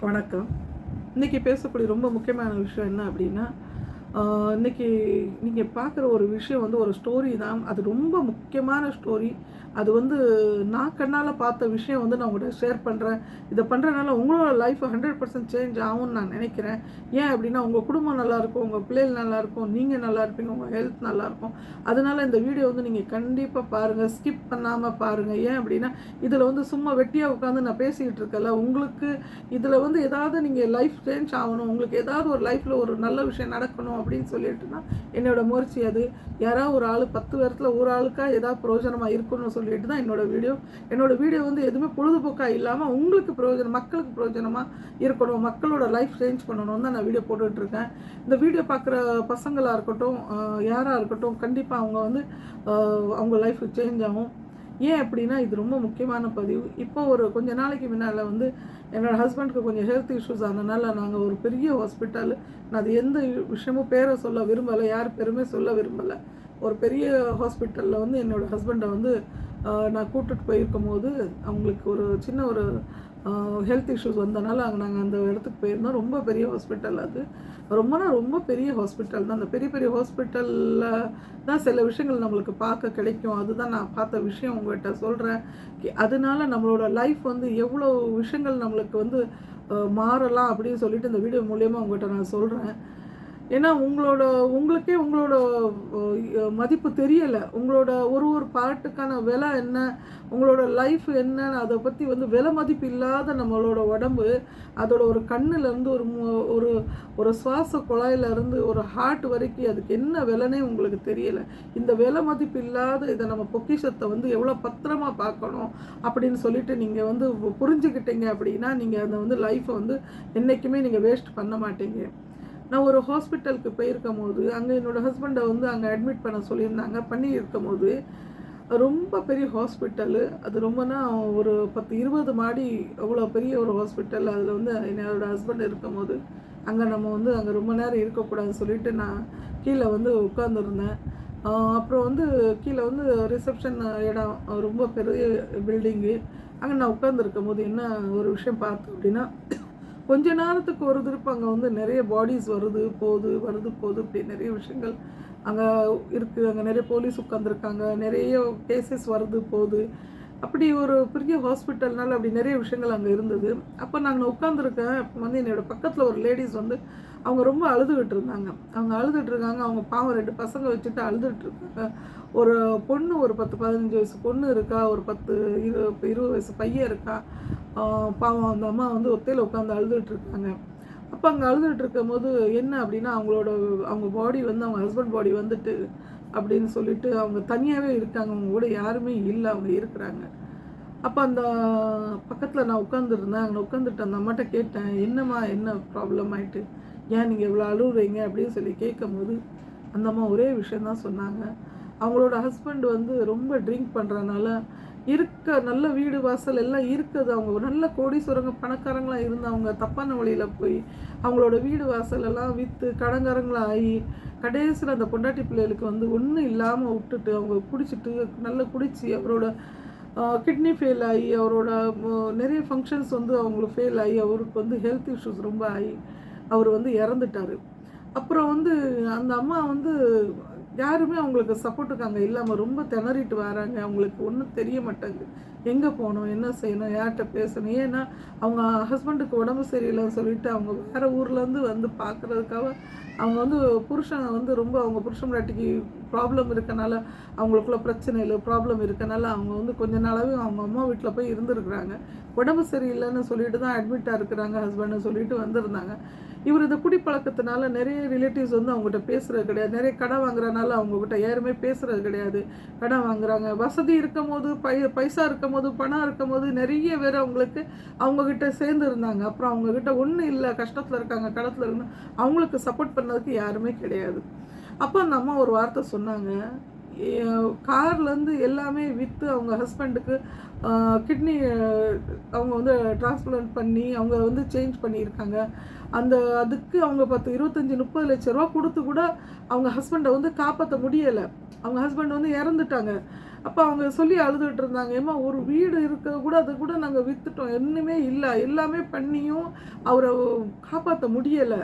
வணக்கம். இன்றைக்கி பேசக்கூடிய ரொம்ப முக்கியமான விஷயம் என்ன அப்படின்னா, இன்றைக்கி நீங்கள் பார்க்குற ஒரு விஷயம் வந்து ஒரு ஸ்டோரி தான். அது ரொம்ப முக்கியமான ஸ்டோரி. அது வந்து நான் கண்ணால் பார்த்த விஷயம் வந்து நான் உங்கள்கிட்ட ஷேர் பண்ணுறேன். இதை பண்ணுறதுனால உங்களோட லைஃப் 100% சேஞ்ச் ஆகும்னு நான் நினைக்கிறேன். ஏன் அப்படின்னா, உங்கள் குடும்பம் நல்லாயிருக்கும், உங்கள் பிள்ளைகள் நல்லாயிருக்கும், நீங்கள் நல்லா இருப்பீங்க, உங்கள் ஹெல்த் நல்லாயிருக்கும். அதனால் இந்த வீடியோ வந்து நீங்கள் கண்டிப்பாக பாருங்கள், ஸ்கிப் பண்ணாமல் பாருங்கள். ஏன் அப்படின்னா, இதில் வந்து சும்மா வெட்டியாக உட்காந்து நான் பேசிக்கிட்டு இருக்கல. உங்களுக்கு இதில் வந்து ஏதாவது நீங்கள் லைஃப் சேஞ்ச் ஆகணும், உங்களுக்கு ஏதாவது ஒரு லைஃப்பில் ஒரு நல்ல விஷயம் நடக்கணும் அப்படின்னு சொல்லிட்டுனா என்னோடய முயற்சி அது. யாராவது ஒரு ஆள் 10 பேரத்தில் ஒரு ஆளுக்காக ஏதாவது பிரயோஜனமாக இருக்கணும்னு சொல்லிட்டு தான் என்னோடய வீடியோ வந்து எதுவுமே பொழுதுபோக்காக இல்லாமல் உங்களுக்கு பிரயோஜனம், மக்களுக்கு பிரயோஜனமாக இருக்கணும், மக்களோட லைஃப் சேஞ்ச் பண்ணணும்னு தான் நான் வீடியோ போட்டுட்ருக்கேன். இந்த வீடியோ பார்க்குற பசங்களாக இருக்கட்டும், யாராக இருக்கட்டும், கண்டிப்பாக அவங்க வந்து அவங்க லைஃப் சேஞ்ச் ஆகும். ஏன் அப்படின்னா, இது ரொம்ப முக்கியமான பதிவு. இப்போ ஒரு கொஞ்ச நாளைக்கு முன்னால் வந்து என்னோடய ஹஸ்பண்டுக்கு கொஞ்சம் ஹெல்த் இஷ்யூஸ் ஆனதுனால நாங்கள் ஒரு பெரிய ஹாஸ்பிட்டல், நான் அது எந்த விஷயமும் பேரை சொல்ல விரும்பலை, யார் பேருமே சொல்ல விரும்பலை. ஒரு பெரிய ஹாஸ்பிட்டலில் வந்து என்னோடய ஹஸ்பண்டை வந்து நான் கூப்பிட்டுட்டு போயிருக்கும் போது அவங்களுக்கு ஒரு சின்ன ஒரு ஹெல்த் இஷ்யூஸ் வந்தனால நாங்கள் அந்த இடத்துக்கு போயிருந்தோம். ரொம்ப பெரிய ஹாஸ்பிட்டல் அது. ரொம்ப பெரிய ஹாஸ்பிட்டல் தான். அந்த பெரிய பெரிய ஹாஸ்பிட்டலில் தான் சில விஷயங்கள் நம்மளுக்கு பார்க்க கிடைக்கும். அதுதான் நான் பார்த்த விஷயம் உங்கள்கிட்ட சொல்கிறேன். அதனால நம்மளோட லைஃப் வந்து எவ்வளோ விஷயங்கள் நம்மளுக்கு வந்து மாறலாம் அப்படின்னு சொல்லிட்டு இந்த வீடியோ மூலியமாக உங்கள்கிட்ட நான் சொல்கிறேன். ஏன்னா உங்களுக்கே உங்களோட மதிப்பு தெரியலை. உங்களோட ஒரு பார்ட்டுக்கான விலை என்ன, உங்களோட லைஃப் என்னன்னு அதை பற்றி வந்து விலை மதிப்பு இல்லாத நம்மளோட உடம்பு, அதோட ஒரு கண்ணுலேருந்து ஒரு ஒரு சுவாச குழாயிலேருந்து ஒரு ஹார்ட் வரைக்கும் அதுக்கு என்ன விலைனே உங்களுக்கு தெரியலை. இந்த விலை மதிப்பு இல்லாத இதை நம்ம பொக்கிஷத்தை வந்து எவ்வளோ பத்திரமா பார்க்கணும் அப்படின்னு சொல்லிட்டு நீங்கள் வந்து புரிஞ்சுக்கிட்டீங்க அப்படின்னா, நீங்கள் அதை வந்து லைஃப்பை வந்து என்றைக்குமே நீங்கள் வேஸ்ட் பண்ண மாட்டீங்க. நான் ஒரு ஹாஸ்பிட்டலுக்கு போயிருக்கும் போது அங்கே என்னோடய ஹஸ்பண்டை வந்து அங்கே அட்மிட் பண்ண சொல்லியிருந்தாங்க. பண்ணியிருக்கும் போது ரொம்ப பெரிய ஹாஸ்பிட்டலு அது. ரொம்பனா ஒரு 10-20 மாடி அவ்வளோ பெரிய ஒரு ஹாஸ்பிட்டல். அதில் வந்து என்னோடய ஹஸ்பண்ட் இருக்கும் போது அங்கே நம்ம வந்து அங்கே ரொம்ப நேரம் இருக்கக்கூடாதுன்னு சொல்லிட்டு நான் கீழே வந்து உட்காந்துருந்தேன். அப்புறம் வந்து கீழே வந்து ரிசப்ஷன் இடம், ரொம்ப பெரிய பில்டிங்கு. அங்கே நான் உட்காந்துருக்கும் போது என்ன ஒரு விஷயம் பார்த்தேன் அப்படின்னா, கொஞ்ச நேரத்துக்கு ஒரு திருப்பு அங்கே வந்து நிறைய பாடிஸ் வருது போகுது இப்படி நிறைய விஷயங்கள் அங்கே இருக்குது. அங்கே நிறைய போலீஸ் உட்காந்துருக்காங்க, நிறைய கேசஸ் வருது போகுது. அப்படி ஒரு பெரிய ஹாஸ்பிட்டல்னால அப்படி நிறைய விஷயங்கள் அங்கே இருந்தது. அப்போ நாங்கள் உட்காந்துருக்கேன். அப்போ வந்து என்னோடய பக்கத்தில் ஒரு லேடிஸ் வந்து அவங்க ரொம்ப அழுதுகிட்டு இருந்தாங்க. அவங்க பாவம் 2 பசங்க வச்சுட்டு அழுதுகிட்ருக்காங்க. ஒரு பொண்ணு, ஒரு 10-15 வயசு பொண்ணு இருக்கா, ஒரு 10-20 வயசு பையன் இருக்கா. பாவம் அந்த அம்மா வந்து ஒத்தையில் உட்காந்து அழுதுகிட்ருக்காங்க. அப்போ அங்கே அழுதுகிட்டு இருக்கும்போது என்ன அப்படின்னா, அவங்க பாடி வந்து அவங்க ஹஸ்பண்ட் பாடி வந்துட்டு அப்படின்னு சொல்லிட்டு அவங்க தனியாகவே இருக்காங்க. அவங்க கூட யாருமே இல்லை, அவங்க இருக்கிறாங்க. அப்போ அந்த பக்கத்தில் நான் உட்காந்துருந்தேன். அங்கே உட்காந்துட்டு அந்த அம்மாட்ட கேட்டேன், என்னம்மா என்ன ப்ராப்ளம் ஆகிட்டு, ஏன் நீங்கள் இவ்வளோ அழுகுறீங்க அப்படின்னு சொல்லி கேட்கும்போது அந்த அம்மா ஒரே விஷயந்தான் சொன்னாங்க. அவங்களோட ஹஸ்பண்ட் வந்து ரொம்ப ட்ரிங்க் பண்ணுறதுனால நல்ல வீடு வாசல் எல்லாம் இருக்குது. அவங்க நல்ல கோடீஸ்வரங்க பணக்காரங்களாக இருந்து அவங்க தப்பான வழியில் போய் அவங்களோட வீடு வாசல் எல்லாம் விற்று கடங்காரங்களாகி கடைசியில் அந்த பொண்டாட்டி பிள்ளைகளுக்கு வந்து ஒன்றும் இல்லாமல் விட்டுட்டு அவங்க குடிச்சிட்டு நல்லா குடித்து அவரோட கிட்னி ஃபெயில் ஆகி அவரோட நிறைய ஃபங்க்ஷன்ஸ் வந்து அவங்களுக்கு ஃபெயில் ஆகி அவருக்கு வந்து ஹெல்த் இஷ்யூஸ் ரொம்ப ஆகி அவர் வந்து இறந்துட்டார். அப்புறம் வந்து அந்த அம்மா வந்து யாருமே அவங்களுக்கு சப்போர்ட்டுக்கு அங்கே இல்லாமல் ரொம்ப திணறிட்டு வராங்க. அவங்களுக்கு ஒன்றும் தெரிய மாட்டேங்குது, எங்கே போகணும், என்ன செய்யணும், யார்கிட்ட பேசணும். ஏன்னா அவங்க ஹஸ்பண்டுக்கு உடம்பு சரியில்லைன்னு சொல்லிட்டு அவங்க வேறு ஊர்லேருந்து வந்து பார்க்குறதுக்காக அவங்க வந்து புருஷனை வந்து ரொம்ப அவங்க புருஷன் முன்னாட்டிக்கு ப்ராப்ளம் இருக்கனால, அவங்களுக்குள்ள பிரச்சனைகள் ப்ராப்ளம் இருக்கனால அவங்க வந்து கொஞ்ச நாளாகவே அவங்க அம்மா வீட்டில் போய் இருந்துருக்குறாங்க. உடம்பு சரியில்லைன்னு சொல்லிட்டு தான் அட்மிட்டாக இருக்கிறாங்க ஹஸ்பண்டுன்னு சொல்லிட்டு வந்திருந்தாங்க. இவர் இந்த குடிப்பழக்கத்தினால நிறைய ரிலேட்டிவ்ஸ் வந்து அவங்ககிட்ட பேசுகிறது கிடையாது. நிறைய கடன் வாங்குறதுனால அவங்கக்கிட்ட யாருமே பேசுகிறது கிடையாது. கடன் வாங்குறாங்க. வசதி இருக்கும் போது பைசா இருக்கும் போது பணம் இருக்கும் போது நிறைய பேர் அவங்கக்கிட்ட சேர்ந்து இருந்தாங்க. அப்புறம் அவங்கக்கிட்ட ஒன்றும் இல்லை, கஷ்டத்தில் இருக்காங்க, கடத்தில் இருந்தால் அவங்களுக்கு சப்போர்ட் பண்ணதுக்கு யாருமே கிடையாது. அப்போ அந்த அம்மா ஒரு வார்த்தை சொன்னாங்க, கார்லேருந்து எல்லாமே விற்று அவங்க ஹஸ்பண்டுக்கு கிட்னி அவங்க வந்து டிரான்ஸ்பிளான்ட் பண்ணி அவங்க வந்து சேஞ்ச் பண்ணியிருக்காங்க. அதுக்கு அவங்க 10, 25, 30 லட்ச ரூபா கொடுத்து கூட அவங்க ஹஸ்பண்டை வந்து காப்பாற்ற முடியலை. அவங்க ஹஸ்பண்ட் வந்து இறந்துட்டாங்க. அப்போ அவங்க சொல்லி அழுதுகிட்டு இருந்தாங்க, ஏம்மா ஒரு வீடு இருக்க கூட அது கூட நாங்கள் விற்றுட்டோம், ஒன்றுமே இல்லை, எல்லாமே பண்ணியும் அவரை காப்பாற்ற முடியலை.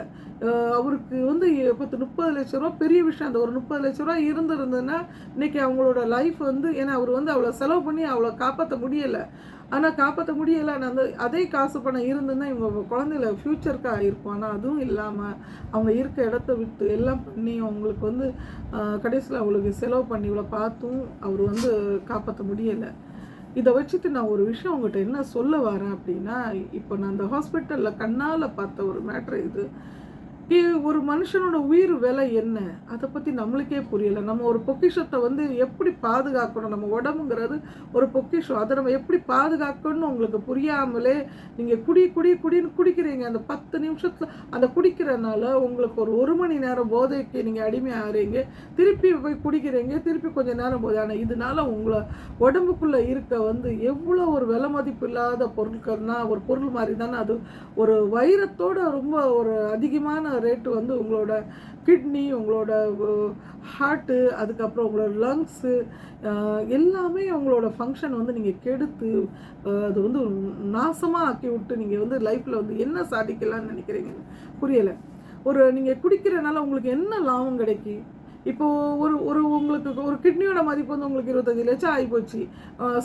அவருக்கு வந்து 10, 30 லட்ச ரூபா பெரிய விஷயம். அந்த ஒரு 30 லட்ச ரூபா இருந்திருந்ததுன்னா இன்றைக்கி அவங்களோட லைஃப் வந்து, ஏன்னா அவர் வந்து அவ்வளோ செலவு பண்ணி அவ்வளோ காப்பாற்ற முடியலை. ஆனால் காப்பாற்ற முடியலை. அதே காசு பணம் இருந்துன்னா இவங்க குழந்தைல ஃப்யூச்சருக்காக இருக்கும். ஆனால் அதுவும் இல்லாமல் அவங்க இருக்க இடத்த விட்டு எல்லாம் பண்ணி அவங்களுக்கு வந்து கடைசியில் அவங்களுக்கு செலவு பண்ணி இவ்வளோ பார்த்தும் அவர் வந்து காப்பாற்ற முடியலை. இதை வச்சுட்டு நான் ஒரு விஷயம் உங்கள்கிட்ட என்ன சொல்ல வரேன் அப்படின்னா, இப்போ நான் அந்த ஹாஸ்பிட்டலில் கண்ணால் பார்த்த ஒரு மேட்ரு இது. ஒரு மனுஷனோட உயிர் விலை என்ன, அதை பற்றி நம்மளுக்கே புரியலை. நம்ம ஒரு பொக்கிஷத்தை வந்து எப்படி பாதுகாக்கணும், நம்ம உடம்புங்கிறது ஒரு பொக்கிஷம், அதை நம்ம எப்படி பாதுகாக்கணும்னு உங்களுக்கு புரியாமலே நீங்கள் குடின்னு குடிக்கிறீங்க. அந்த 10 நிமிஷத்தில் அந்த குடிக்கிறனால உங்களுக்கு ஒரு மணி நேரம் போதைக்கு நீங்கள் அடிமையாகிறீங்க, திருப்பி போய் குடிக்கிறீங்க, திருப்பி கொஞ்சம் நேரம் போகுது. ஆனால் இதனால உங்களை உடம்புக்குள்ளே இருக்க வந்து எவ்வளோ ஒரு விலை மதிப்பு இல்லாத பொருட்கள்னா ஒரு பொருள் மாதிரி தானே அது. ஒரு வைரத்தோட ரொம்ப ஒரு அதிகமான ரேட்டு வந்து உங்களோட கிட்னி, உங்களோட ஹார்ட்டு, அதுக்கப்புறம் உங்களோட லங்ஸு, எல்லாமே உங்களோட ஃபங்க்ஷன் வந்து நீங்கள் கெடுத்து அது வந்து நாசமாக ஆக்கி விட்டு நீங்கள் வந்து லைஃப்பில் வந்து என்ன சாதிக்கலாம்னு நினைக்கிறீங்க புரியலை. நீங்கள் குடிக்கிறனால உங்களுக்கு என்ன லாபம் கிடைக்கி? இப்போது ஒரு உங்களுக்கு ஒரு கிட்னியோட மதிப்பு வந்து உங்களுக்கு 25 லட்சம் ஆகிப்போச்சு,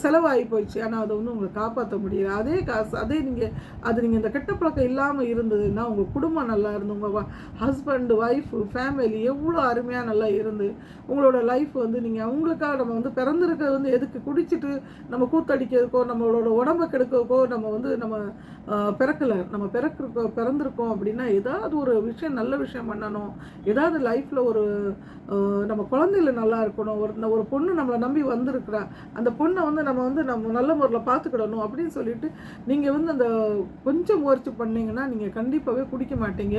செலவு ஆகிப்போச்சு. ஆனால் அதை வந்து உங்களுக்கு காப்பாற்ற முடியல. அதே காசு நீங்கள் இந்த கெட்ட பழக்கம் இல்லாமல் இருந்ததுன்னா உங்கள் குடும்பம் நல்லா இருந்து, உங்கள் ஹஸ்பண்டு, ஒய்ஃபு, ஃபேமிலி எவ்வளோ அருமையாக நல்லா இருந்து உங்களோட லைஃப் வந்து நீங்கள் அவங்களுக்காக நம்ம வந்து பிறந்திருக்கிறது வந்து எதுக்கு குடிச்சிட்டு நம்ம கூத்தடிக்கிறதுக்கோ நம்மளோட உடம்பை கெடுக்கிறதுக்கோ நம்ம பிறக்கலை. நம்ம பிறந்திருக்கோம் அப்படின்னா ஏதாவது ஒரு விஷயம், நல்ல விஷயம் பண்ணணும். ஏதாவது லைஃப்பில் நம்ம குழந்தைல நல்லா இருக்கணும். ஒரு பொண்ணு நம்மளை நம்பி வந்திருக்கிறா, அந்த பொண்ணை வந்து நம்ம நல்ல முறையில் பார்த்துக்கிடணும் அப்படின்னு சொல்லிட்டு நீங்கள் வந்து அந்த கொஞ்சம் முயற்சி பண்ணிங்கன்னா நீங்கள் கண்டிப்பாகவே குடிக்க மாட்டீங்க.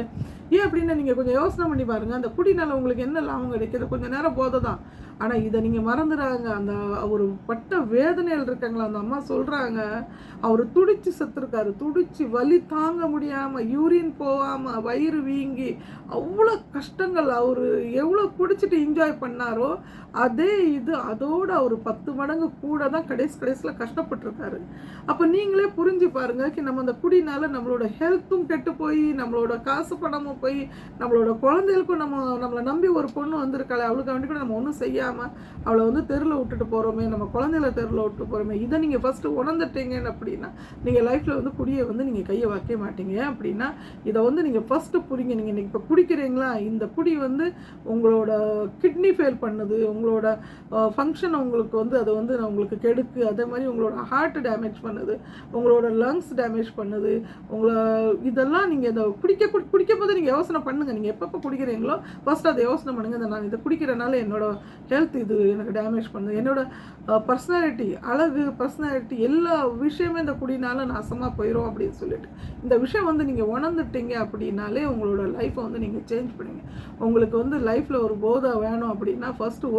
ஏன் அப்படின்னா நீங்கள் கொஞ்சம் யோசனை பண்ணி பாருங்கள். அந்த குடினால உங்களுக்கு என்ன லாபம் கிடைக்கிது? கொஞ்சம் நேரம் போதை தான். ஆனால் இதை நீங்கள் மறந்துடுறாங்க. அந்த அவர் பட்ட வேதனைகள் இருக்காங்களா, அந்த அம்மா சொல்கிறாங்க, அவர் துடிச்சு செத்துருக்காரு. துடிச்சு வலி தாங்க முடியாமல், யூரின் போகாமல், வயிறு வீங்கி அவ்வளோ கஷ்டங்கள். அவர் எவ்வளோ குடிச்சிட்டு என்ஜாய் பண்ணாரோ அதோடு அவர் 10 மடங்கு கூட தான் கடைசியில் கஷ்டப்பட்டுருக்காரு. அப்போ நீங்களே புரிஞ்சு பாருங்க, நம்ம அந்த குடினால நம்மளோட ஹெல்த்தும் கெட்டு போய், நம்மளோட காசு பணமும் போய், நம்மளோட குழந்தைகளுக்கும் நம்மளை நம்பி ஒரு பொண்ணு வந்திருக்காளே, அவளுக்கு வேண்டி கூட நம்ம ஒன்றும் செய்யாமல் அவளை வந்து தெருவில் விட்டுட்டு போகிறோமே, நம்ம குழந்தைகளை தெருவில் விட்டு போகிறோமே. இதை நீங்கள் ஃபஸ்ட்டு உணர்ந்துட்டீங்கன்னு அப்படின்னா நீங்கள் லைஃப்பில் வந்து குடியை வந்து நீங்கள் கையை வைக்க மாட்டீங்க. அப்படின்னா இதை வந்து நீங்கள் ஃபஸ்ட்டு புரிங்க. நீங்கள் இப்போ குடிக்கிறீங்களா, இந்த குடி வந்து உங்களோட கிட்னி ஃபெயில் பண்ணுது, உங்களோட ஃபங்க்ஷன் உங்களுக்கு வந்து அது வந்து உங்களுக்கு கெடுக்கு, அதே மாதிரி உங்களோட ஹார்ட் டேமேஜ் பண்ணுது, உங்களோட லங்ஸ் டேமேஜ் பண்ணுது. இதெல்லாம் நீங்கள் இந்த குடிக்கும் போது நீங்கள் யோசனை பண்ணுங்கள். நீங்கள் எப்பப்போ குடிக்கிறீங்களோ ஃபஸ்ட்டு அதை யோசனை பண்ணுங்கள். நான் இதை குடிக்கிறனால என்னோட ஹெல்த் இது எனக்கு டேமேஜ் பண்ணுது, என்னோட பர்சனாலிட்டி, அழகு, பர்சனாலிட்டி எல்லா விஷயமே இந்த குடினால நாசமாக போயிடும் அப்படின்னு சொல்லிட்டு இந்த விஷயம் வந்து நீங்கள் உணர்ந்துட்டீங்க அப்படின்னாலே உங்களோட லைஃப்பை வந்து நீங்கள் சேஞ்ச் பண்ணுங்க. உங்களுக்கு வந்து லைஃப்பில் ஒரு போதை வேணும் அப்படின்னா ஃபஸ்ட்டு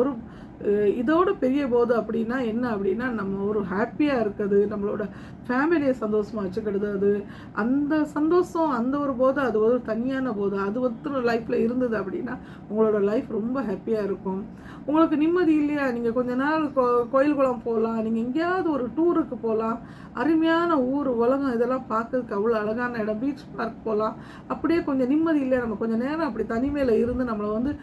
இதோட பெரிய போதை அப்படின்னா என்ன அப்படின்னா நம்ம ஒரு ஹாப்பியாக இருக்குது, நம்மளோட ஃபேமிலியை சந்தோஷமாக வச்சுக்கிடுது. அந்த சந்தோஷம், அந்த ஒரு போதை, அது ஒரு தனியான போதை. அது வந்து லைஃப்பில் இருந்தது அப்படின்னா உங்களோட லைஃப் ரொம்ப ஹாப்பியாக இருக்கும். உங்களுக்கு நிம்மதி இல்லையா, நீங்கள் கொஞ்ச நாள் கோயில் குளம் போகலாம், நீங்கள் எங்கேயாவது ஒரு டூருக்கு போகலாம், அருமையான ஊர், உலகம் இதெல்லாம் பார்க்கறதுக்கு அவ்வளோ அழகான இடம், பீச் பார்க் போகலாம். அப்படியே கொஞ்சம் நிம்மதி இல்லையா, நம்ம கொஞ்சம் நேரம் அப்படி தனிமையில் இருந்து நம்மளை வந்து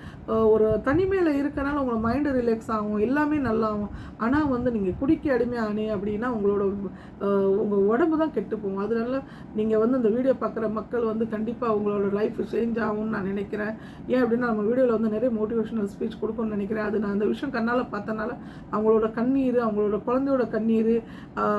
ஒரு தனிமையில் இருக்கனால உங்களை மைண்டு ரிலாக்ஸ் ஆகும், எல்லாமே நல்லாகும். ஆனால் வந்து நீங்கள் குடிக்க அடிமையானே அப்படின்னா உங்கள் உடம்பு தான் கெட்டு போகும். அதனால நீங்கள் வந்து இந்த வீடியோ பார்க்குற மக்கள் வந்து கண்டிப்பாக உங்களோட லைஃப் சேஞ்ச் ஆகும்னு நான் நினைக்கிறேன். ஏன் அப்படின்னா நம்ம வீடியோவில் வந்து நிறைய மோட்டிவேஷனல் ஸ்பீச் கொடுக்கணும்னு நினைக்கிறேன். அது நான் அந்த விஷயம் கண்ணால் பார்த்தனால அவங்களோட கண்ணீர், அவங்களோட குழந்தையோட கண்ணீர்,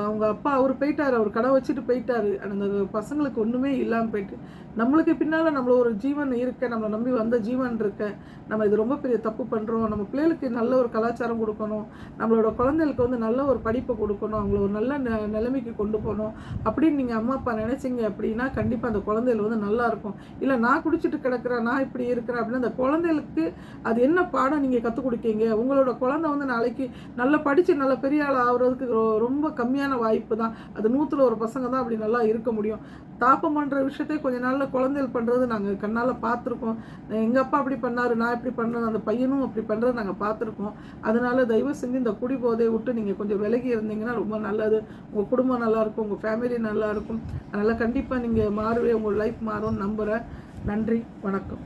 அவங்க அப்பா அவர் போயிட்டார், அவர் கடை வச்சுட்டு போயிட்டார், அந்த பசங்களுக்கு ஒன்றுமே இல்லாமல் போயிட்டு, நம்மளுக்கு பின்னால் நம்மள ஒரு ஜீவன் இருக்க, நம்மளை நம்பி வந்த ஜீவன் இருக்க, நம்ம இது ரொம்ப பெரிய தப்பு பண்ணுறோம், நம்ம பிள்ளைகளுக்கு நல்ல ஒரு கலாச்சாரம் கொடுக்கணும், நம்மளோட குழந்தைகளுக்கு வந்து நல்ல ஒரு படிப்பை கொடுக்கணும், அவங்கள ஒரு நல்ல நிலைமைக்கு கொண்டு போகணும் அப்படின்னு நீங்கள் அம்மா அப்பா நினச்சிங்க அப்படின்னா கண்டிப்பாக அந்த குழந்தைகள் வந்து நல்லாயிருக்கும். இல்லை நான் குடிச்சிட்டு கிடக்கிறேன், நான் இப்படி இருக்கிறேன் அப்படின்னா அந்த குழந்தைகளுக்கு அது என்ன பாடம் நீங்கள் கற்றுக் கொடுக்கீங்க? உங்களோட குழந்தை வந்து நாளைக்கு நல்லா படித்து நல்ல பெரிய ஆள் ஆகுறதுக்கு ரொம்ப கம்மியான வாய்ப்பு தான். அது 100ல் ஒரு பசங்க தான் அப்படி நல்லா இருக்க முடியும். தாப்பம் பண்ணுற விஷயத்தை கொஞ்ச நாளில் குழந்தைகள் பண்ணுறது நாங்கள் கண்ணால் பார்த்துருக்கோம். எங்கள் அப்பா அப்படி பண்ணார், நான் இப்படி பண்ணுறேன், அந்த பையனும் அப்படி பண்ணுறது நாங்கள் பார்த்துருக்கோம். அதனால தயவு செஞ்சு இந்த குடி போதையை விட்டு நீங்கள் கொஞ்சம் விலகி இருந்தீங்கன்னா ரொம்ப நல்லது. உங்கள் குடும்பம் நல்லாயிருக்கும், உங்கள் ஃபேமிலி நல்லாயிருக்கும். அதனால் கண்டிப்பாக நீங்கள் உங்கள் லைஃப் மாறும்னு நம்புகிறேன். நன்றி, வணக்கம்.